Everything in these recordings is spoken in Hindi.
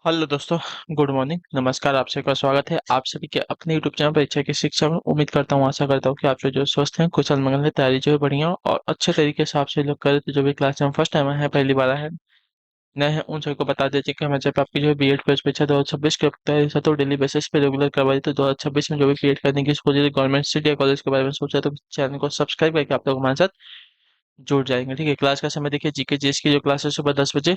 हेलो दोस्तों। गुड मॉर्निंग, नमस्कार। आप सभी का स्वागत है आप सभी के अपने यूट्यूब चैनल परीक्षा की शिक्षा में। उम्मीद करता हूँ, आशा करता हूँ कि आप जो जो स्वस्थ हैं, कुशल मंगल है, तैयारी जो है बढ़िया हो और अच्छे तरीके से आप सभी लोग करें। तो जो भी क्लास में फर्स्ट टाइम है, पहली बार है, नए हैं, उन सभी को बता दीजिए कि हमें जब आपकी जो है बीएड परीक्षा 2026 की तैयारी है तो डेली बेसिस पे रेगुलर करवाई। तो 2026 में जो भी बीएड करने की सोच रहे गवर्नमेंट सिटी या कॉलेज के बारे में सोचा, तो चैनल को सब्सक्राइब करके आप लोग हमारे साथ जुड़ जाएंगे। ठीक है, क्लास का समय देखिए, जीके जीएस की जो क्लास है सुबह 10 बजे,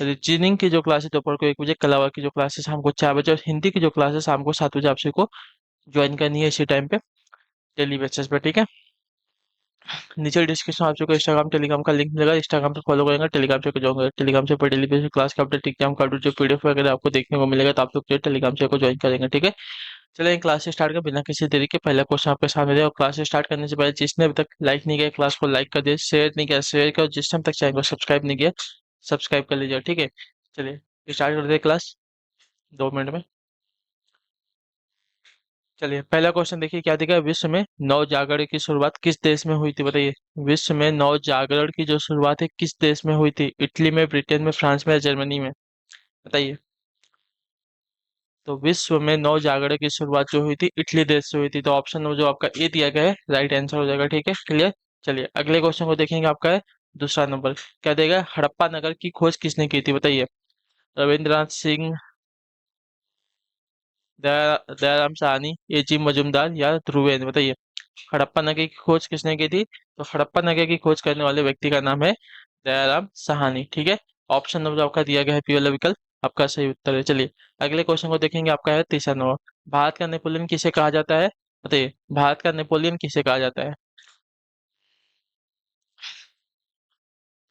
रीजनिंग की जो क्लास है दोपहर को 1 बजे, कला की जो क्लास है शाम को 4 बजे और हिंदी की जो क्लास है शाम को 7 बजे आप सभी को ज्वाइन करनी है इसी टाइम पे, डेली बेसिस पे। ठीक है, नीचे डिस्क्रिप्शन आप सबको इंस्टाग्राम टेलीग्राम का लिंक मिलेगा, इंस्टाग्राम पे फॉलो करेंगे, टेलीग्राम से जाऊंगा, टेलीग्राम से पर डेली बेसिस क्लास का अपडेट, एग्जाम का अपडेट, जो पीडीएफ वगैरह आपको देखने को मिलेगा, तो आप लोग जो टेलीग्राम से को ज्वाइन करेंगे। ठीक है, चलिए क्लास से स्टार्ट कर बिना किसी देरी के। पहला क्वेश्चन आपके सामने है और क्लास से स्टार्ट करने से पहले जिसने अभी तक लाइक नहीं किया क्लास को लाइक कर दिया, शेयर नहीं किया शेयर किया, और जिस टाइम तक चैनल को सब्सक्राइब नहीं किया सब्सक्राइब कर लीजिए। ठीक है, चलिए स्टार्ट करते हैं क्लास 2 मिनट में। चलिए पहला क्वेश्चन देखिए क्या दिखा है, विश्व में नौ जागरण की शुरुआत किस देश में हुई थी, बताइए। विश्व में नौ जागरण की जो शुरुआत है किस देश में हुई थी, इटली में, ब्रिटेन में, फ्रांस में या जर्मनी में, बताइए। तो विश्व में नौ जागरण की शुरुआत जो हुई थी इटली देश से हुई थी, तो ऑप्शन जो आपका ए दिया गया है राइट आंसर हो जाएगा। ठीक है, क्लियर। चलिए अगले क्वेश्चन को देखेंगे, आपका है दूसरा नंबर। क्या देगा, हड़प्पा नगर की खोज किसने की थी, बताइए। रविंद्रनाथ सिंह, दयाराम साहनी, एजी मजुमदार या ध्रुवेन, बताइए। हड़प्पा नगर की खोज किसने की थी, तो हड़प्पा नगर की खोज करने वाले व्यक्ति का नाम है दयाराम साहनी। ठीक है, ऑप्शन नंबर आपका दिया गया है पी वाला विकल्प आपका सही उत्तर है। चलिए अगले क्वेश्चन को देखेंगे, आपका है तीसरा नंबर। भारत का नेपोलियन किसे कहा जाता है, बताइए। भारत का नेपोलियन किसे कहा जाता है,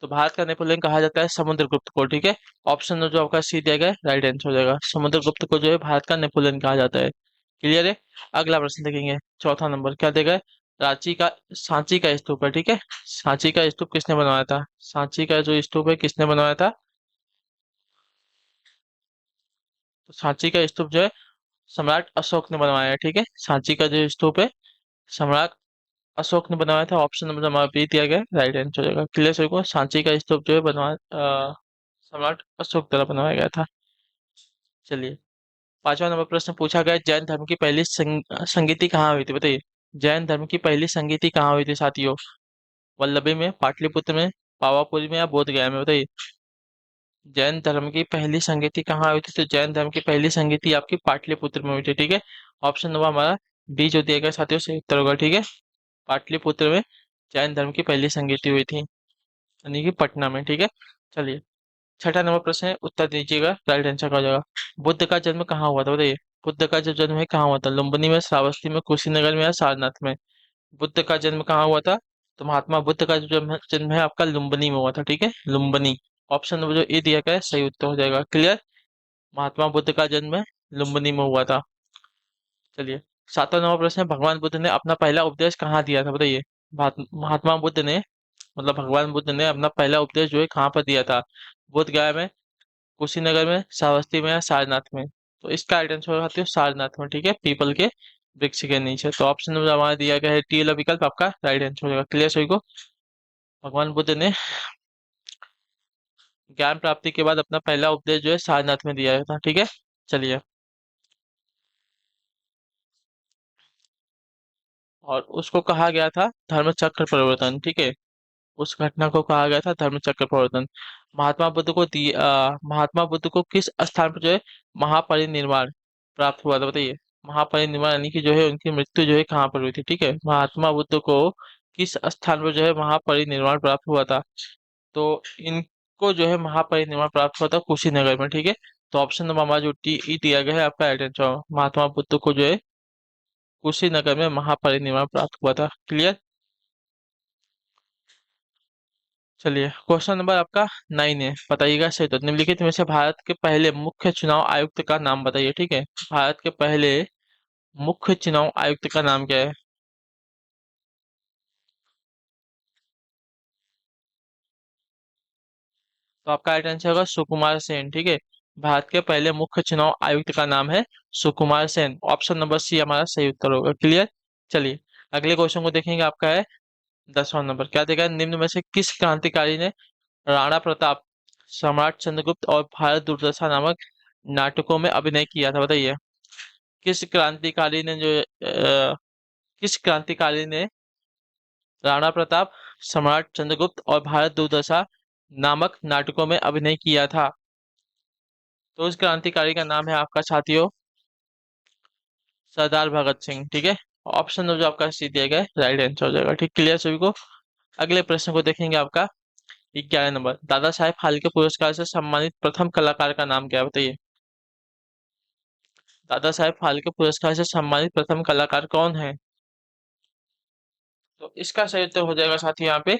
तो भारत का नेपोलियन कहा जाता है समुद्रगुप्त को। ठीक है, ऑप्शन जो आपका सी दिया गया है राइट आंसर हो जाएगा, समुद्रगुप्त को जो है भारत का नेपोलियन कहा जाता है। क्लियर है। अगला प्रश्न देखेंगे, चौथा नंबर। क्या देगा है, रांची का सांची का स्तूप है। ठीक है, सांची का स्तूप किसने बनवाया था, सांची का जो स्तूप है किसने बनवाया था, तो सांची का स्तूप जो है सम्राट अशोक ने बनवाया है। ठीक है, सांची का जो स्तूप है सम्राट अशोक ने बनवाया था, ऑप्शन नंबर हमारा बी दिया गया राइट आंसर हो जाएगा। क्लियर सभी को, सांची का स्तूप जो है सम्राट अशोक द्वारा बनवाया गया था। चलिए पांचवा नंबर प्रश्न पूछा गया, जैन धर्म की पहली संगीति कहाँ हुई थी, बताइए। जैन धर्म की पहली संगीति कहाँ हुई थी साथियों, वल्लभी में, पाटलिपुत्र में, पावापुरी में या बोध गया में, बताइए। जैन धर्म की पहली संगीति कहाँ हुई थी, तो जैन धर्म की पहली संगीति आपकी पाटलिपुत्र में हुई थी। ठीक है, ऑप्शन नंबर हमारा बी जो दिया गया साथियों सही उत्तर होगा। ठीक है, पाटलिपुत्र में जैन धर्म की पहली संगीति हुई थी, यानी कि पटना में। ठीक है, चलिए छठा नंबर प्रश्न है, उत्तर दीजिएगा, राइट आंसर का हो जाएगा। बुद्ध का जन्म कहाँ हुआ था, बताइए। बुद्ध का जो जन्म है कहाँ हुआ था, लुम्बिनी में, श्रावस्ती में, कुशीनगर में या सारनाथ में। बुद्ध का जन्म कहाँ हुआ था, तो महात्मा बुद्ध का जो जन्म जन्म है आपका लुम्बिनी में हुआ था। ठीक है, लुम्बिनी, ऑप्शन नंबर जो ए दिया गया है सही उत्तर हो जाएगा। क्लियर, महात्मा बुद्ध का जन्म लुम्बिनी में हुआ था। चलिए सातवां नंबर प्रश्न है, भगवान बुद्ध ने अपना पहला उपदेश कहाँ दिया था, बताइए। महात्मा बुद्ध ने, मतलब भगवान बुद्ध ने अपना पहला उपदेश जो है कहाँ पर दिया था, बोध गया में, कुशीनगर में, श्रावस्ती में या सारनाथ में। तो इसका राइट आंसर होगा साथियों सारनाथ में। ठीक है, पीपल के वृक्ष के नीचे। तो ऑप्शन नंबर हमारा दिया गया है टी वाला विकल्प आपका राइट आंसर हो जाएगा। क्लियर सभी को, भगवान बुद्ध ने ज्ञान प्राप्ति के बाद अपना पहला उपदेश जो है सारनाथ में दिया था। ठीक है, चलिए और उसको कहा गया था धर्म चक्र परिवर्तन। ठीक है, उस घटना को कहा गया था धर्म चक्र परिवर्तन। महात्मा बुद्ध को किस स्थान पर जो है महापरिनिर्वाण प्राप्त हुआ था, बताइए। महापरिनिर्वाण यानी कि जो है उनकी मृत्यु जो है कहाँ पर हुई थी, ठीक है। महात्मा बुद्ध को किस स्थान पर जो है महापरिनिर्वाण प्राप्त हुआ था, तो इनको जो है महापरिनिर्वाण प्राप्त हुआ था कुशीनगर में। ठीक है, तो ऑप्शन नंबर हमारा जो टी ई दिया गया है आपका राइट आंसर, महात्मा बुद्ध को जो है कुशीनगर में महापरिनिर्वाण प्राप्त हुआ था। क्लियर। चलिए क्वेश्चन नंबर आपका 9 है, बताइएगा सही। तो निम्नलिखित में से भारत के पहले मुख्य चुनाव आयुक्त का नाम बताइए। ठीक है, भारत के पहले मुख्य चुनाव आयुक्त का नाम क्या है, तो आपका राइट आंसर होगा सुकुमार सेन। ठीक है, भारत के पहले मुख्य चुनाव आयुक्त का नाम है Sukumar Sen, option number C हमारा सही उत्तर होगा। क्लियर। चलिए अगले क्वेश्चन को देखेंगे, आपका है 10वां नंबर। क्या देगा, निम्न में से किस क्रांतिकारी ने राणा प्रताप, सम्राट चंद्रगुप्त और भारत दुर्दशा नामक नाटकों में अभिनय किया था, बताइए। किस क्रांतिकारी ने जो किस क्रांतिकारी ने राणा प्रताप, सम्राट चंद्रगुप्त और भारत दुर्दशा नामक नाटकों में अभिनय किया था? तो उस क्रांतिकारी का नाम है आपका साथियों सरदार भगत सिंह, ठीक है। ऑप्शन जो आपका सी दिया गया है राइट आंसर हो जाएगा, ठीक। क्लियर सभी को। अगले प्रश्न को देखेंगे आपका 11 नंबर। दादा साहेब फाल्के पुरस्कार से सम्मानित प्रथम कलाकार का नाम क्या है, बताइए। दादा साहेब फाल्के पुरस्कार से सम्मानित प्रथम कलाकार कौन है? तो इसका सही उत्तर हो जाएगा साथी यहाँ पे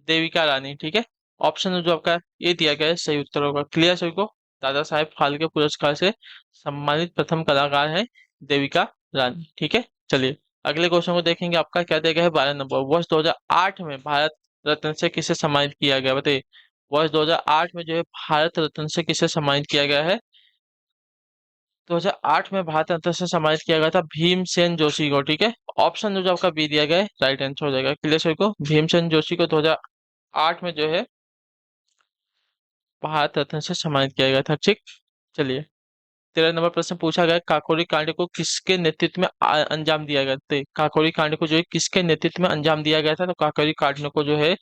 देविका रानी, ठीक है। ऑप्शन जो आपका ये दिया गया है सही उत्तर होगा। क्लियर सभी को। दादा साहेब फाल्के पुरस्कार से सम्मानित प्रथम कलाकार है देविका रानी, ठीक है। चलिए अगले क्वेश्चन को देखेंगे। आपका क्या दिया गया है 12 नंबर। वर्ष 2008 में भारत रत्न से किसे सम्मानित किया गया, बताइए। वर्ष 2008 में जो है भारत रत्न से किसे सम्मानित किया गया है? 2008 में भारत रत्न से सम्मानित किया गया था भीमसेन जोशी को, ठीक है। ऑप्शन जो आपका बी दिया गया है राइट आंसर हो जाएगा। क्लियर सभी को। भीमसेन जोशी को 2008 में जो है भारत रत्न से सम्मानित किया गया था, ठीक। चलिए 13 नंबर प्रश्न पूछा गया, काकोरी कांड को किसके नेतृत्व में अंजाम दिया गया था? काकोरी कांड को जो है किसके नेतृत्व में अंजाम दिया गया था? तो काकोरी कांड को जो है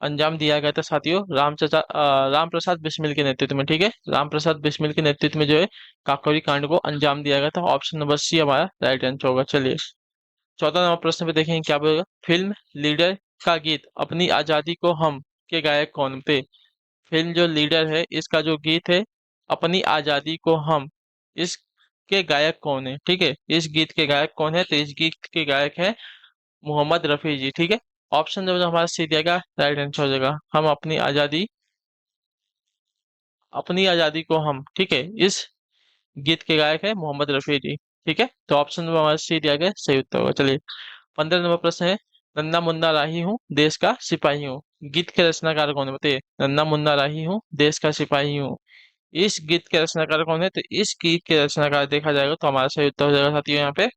अंजाम दिया गया था साथियों राम प्रसाद बिस्मिल के नेतृत्व में, ठीक है। राम प्रसाद बिस्मिल के नेतृत्व में जो है काकोरी कांड को अंजाम दिया गया था। ऑप्शन नंबर सी हमारा राइट आंसर होगा। चलिए 14 नंबर प्रश्न पे देखेंगे क्या बोलेगा। फिल्म लीडर का गीत अपनी आजादी को हम के गायक कौन थे? फिल्म जो लीडर है इसका जो गीत है अपनी आजादी को हम, इसके गायक कौन है, ठीक है। इस गीत के गायक कौन है? तो इस गीत के गायक है मोहम्मद रफी जी, ठीक है। ऑप्शन जो हमारा सी दिया गया राइट आंसर हो जाएगा। हम अपनी आजादी को हम, ठीक है। इस गीत के गायक है मोहम्मद रफी जी, ठीक है। तो ऑप्शन नंबर हमारा सी दिया गया सही उत्तर होगा। चलिए 15 नंबर प्रश्न है, नन्ना मुन्ना राही हूँ देश का सिपाही हूँ, गीत के रचनाकार कौन है, बताइए। नन्ना मुन्ना राही हूँ देश का सिपाही हूँ, इस गीत के रचनाकार कौन है? तो इस गीत के रचनाकार देखा जाएगा तो हमारा सही उत्तर हो जाएगा साथियों यहाँ पे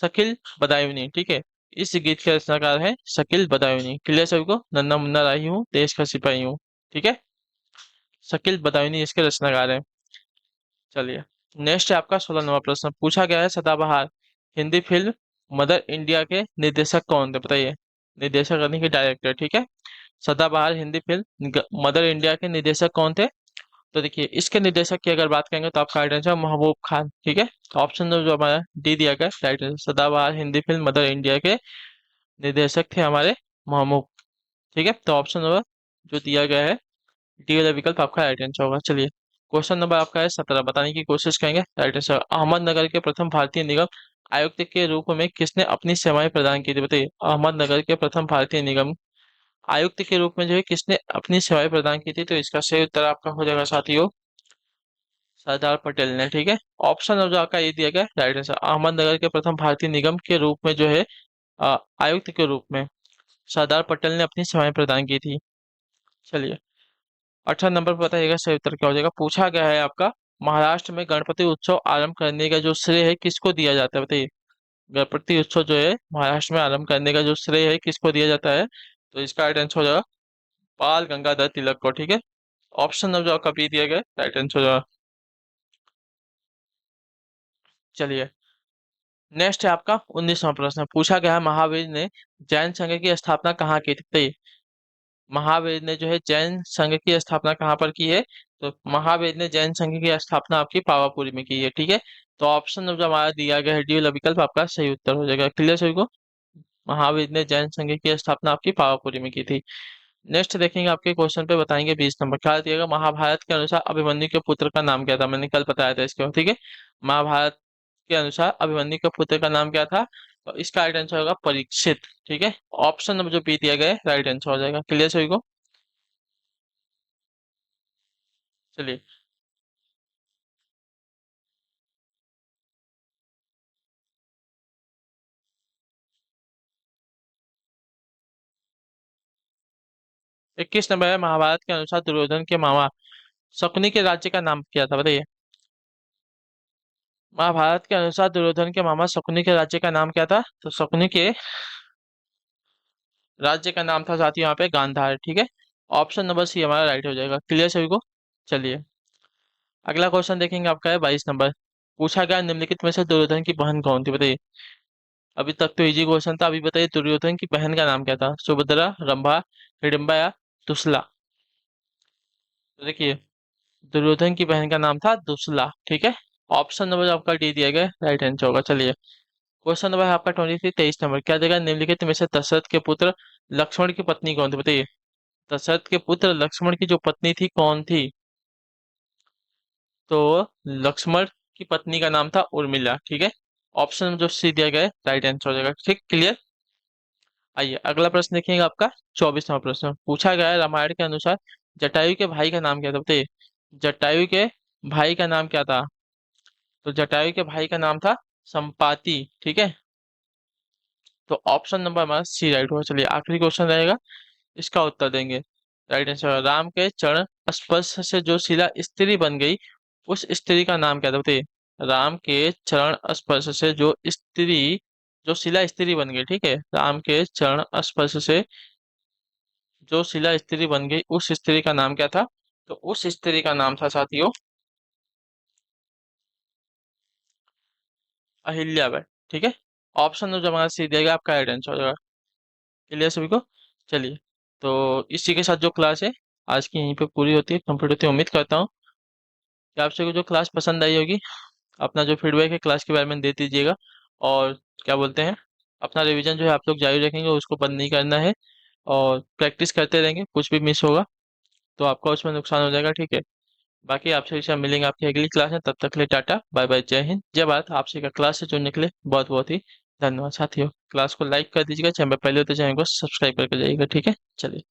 शकील बदायूनी, ठीक है। इस गीत के रचनाकार है शकील बदायूनी। क्लियर सभी को। नन्ना मुन्ना राही हूँ देश का सिपाही हूँ, ठीक है। शकील बदायूनी इसके रचनाकार है। चलिए नेक्स्ट है आपका 16 नंबर प्रश्न पूछा गया है, सदाबहार हिंदी फिल्म मदर इंडिया के निर्देशक कौन थे, बताइए। निर्देशक यानी कि डायरेक्टर, ठीक है। सदाबहार हिंदी फिल्म मदर इंडिया के निर्देशक कौन थे? तो देखिए इसके निर्देशक की अगर बात करेंगे तो आपका राइट आंसर महबूब खान, ठीक है। तो ऑप्शन जो हमारा डी दिया गया राइट आंसर। सदाबहार हिंदी फिल्म मदर इंडिया के निर्देशक थे हमारे महबूब, ठीक है। तो ऑप्शन नंबर जो दिया गया है डी वाला विकल्प आपका राइट आंसर होगा। चलिए क्वेश्चन नंबर आपका है 17, बताने की कोशिश करेंगे। राइट आंसर अहमदनगर के प्रथम भारतीय निगम आयुक्त के रूप में किसने अपनी सेवाएं प्रदान की थी, बताइए। अहमदनगर के प्रथम भारतीय निगम आयुक्त के रूप में जो है किसने अपनी सेवाएं प्रदान की थी? तो इसका सही उत्तर आपका हो जाएगा साथियों सरदार पटेल ने, ठीक है। ऑप्शन जो आपका ये दिया गया राइट आंसर अहमदनगर के प्रथम भारतीय निगम के रूप में जो है आयुक्त के रूप में सरदार पटेल ने अपनी सेवाएं प्रदान की थी। चलिए 18 नंबर पर बताइएगा सही उत्तर क्या हो जाएगा। पूछा गया है आपका महाराष्ट्र में गणपति उत्सव आरंभ करने का जो श्रेय है किसको दिया जाता है, बताइए। गणपति उत्सव जो है महाराष्ट्र में आरंभ करने का जो श्रेय है किसको दिया जाता है? तो इसका राइट आंसर हो जाएगा बाल गंगाधर तिलक को, ठीक है। ऑप्शन नंबर जो आपका बी दिया गया राइट आंसर हो जाएगा। चलिए नेक्स्ट है आपका 19वां प्रश्न पूछा गया है, महावीर ने जैन संघ की स्थापना कहाँ की थी, बताइए। महावीर ने जो है जैन संघ की स्थापना कहाँ पर की है? तो महावीर ने जैन संघ की स्थापना आपकी पावापुरी में की है, ठीक है। तो ऑप्शन जो हमारा दिया गया है डी वाला विकल्प आपका सही उत्तर हो जाएगा। क्लियर सभी को। महावीर ने जैन संघ की स्थापना आपकी पावापुरी में की थी। नेक्स्ट देखेंगे आपके क्वेश्चन पे बताएंगे 20 नंबर क्या दिएगा। महाभारत के अनुसार अभिमन्यु के पुत्र का नाम क्या था? मैंने कल बताया था इसके, ठीक है। महाभारत के अनुसार अभिमन्यु के पुत्र का नाम क्या था? तो इसका राइट आंसर होगा परीक्षित, ठीक है। ऑप्शन नंबर जो बी दिया गया है राइट आंसर हो जाएगा। क्लियर सभी को। चलिए 21 नंबर है, महाभारत के अनुसार दुर्योधन के मामा शकुनी के राज्य का नाम क्या था, बताइए। महाभारत के अनुसार दुर्योधन के मामा शकुनी के राज्य का नाम क्या था? तो शकुनी के राज्य का नाम था साथी यहाँ पे गांधार, ठीक है। ऑप्शन नंबर सी हमारा राइट हो जाएगा। क्लियर सभी को। चलिए अगला क्वेश्चन देखेंगे, आपका है 22 नंबर। पूछा गया निम्नलिखित में से दुर्योधन की बहन कौन थी, बताइए। अभी तक तो इजी क्वेश्चन था, अभी बताइए दुर्योधन की बहन का नाम क्या था, सुभद्रा, रंभा, हिडिंबा या दुसला। तो देखिए दुर्योधन की बहन का नाम था दुसला, ठीक है। ऑप्शन नंबर आपका डी दिया गया राइट आंसर होगा। चलिए क्वेश्चन नंबर है आपका 23 नंबर। क्या देगा निम्नलिखित में से दशरथ के पुत्र लक्ष्मण की पत्नी कौन थी, बताइए। दशरथ के पुत्र लक्ष्मण की जो पत्नी थी कौन थी, तो लक्ष्मण की पत्नी का नाम था उर्मिला, ठीक है। ऑप्शन जो सी दिया गया है राइट आंसर हो जाएगा, ठीक क्लियर। आइए अगला प्रश्न देखिएगा आपका 24वां प्रश्न। पूछा गया है रामायण के अनुसार जटायु के भाई का नाम क्या था, बताइए। जटायु के भाई का नाम क्या था, तो जटायु के भाई का नाम था संपाति, ठीक है। तो ऑप्शन नंबर हमारा सी राइट होगा। चलिए आखिरी क्वेश्चन रहेगा, इसका उत्तर देंगे। राइट आंसर, राम के चरण स्पर्श से जो शिला स्त्री बन गई उस स्त्री का नाम क्या था, बताइए। राम के चरण स्पर्श से जो शिला स्त्री बन गई, ठीक है। राम के चरण स्पर्श से जो शिला स्त्री बन गई उस स्त्री का नाम क्या था, तो उस स्त्री का नाम था साथियों अहिल्याबाई, ठीक है। ऑप्शन जो हमारा सी दिया गया आपका राइट आंसर हो जाएगा। क्लियर सभी को। चलिए तो इसी के साथ जो क्लास है आज की यहीं पे पूरी होती है, कंप्लीट होती है। उम्मीद करता हूँ कि आप सभी को जो क्लास पसंद आई होगी। अपना जो फीडबैक है क्लास के बारे में दे दीजिएगा। और क्या बोलते हैं, अपना रिवीजन जो है आप लोग जारी रखेंगे, उसको बंद नहीं करना है। और प्रैक्टिस करते रहेंगे, कुछ भी मिस होगा तो आपका उसमें नुकसान हो जाएगा, ठीक है। बाकी आपसे इसे मिलेंगे आपकी अगली क्लास में, तब तक के लिए टाटा बाय बाय, जय हिंद जय भारत। आपसे का क्लास से जुड़ने के लिए बहुत बहुत ही धन्यवाद साथियों। क्लास को लाइक कर दीजिएगा, चैनल पर पहले होते चैनल को सब्सक्राइब करके जाइएगा, ठीक है। चलिए।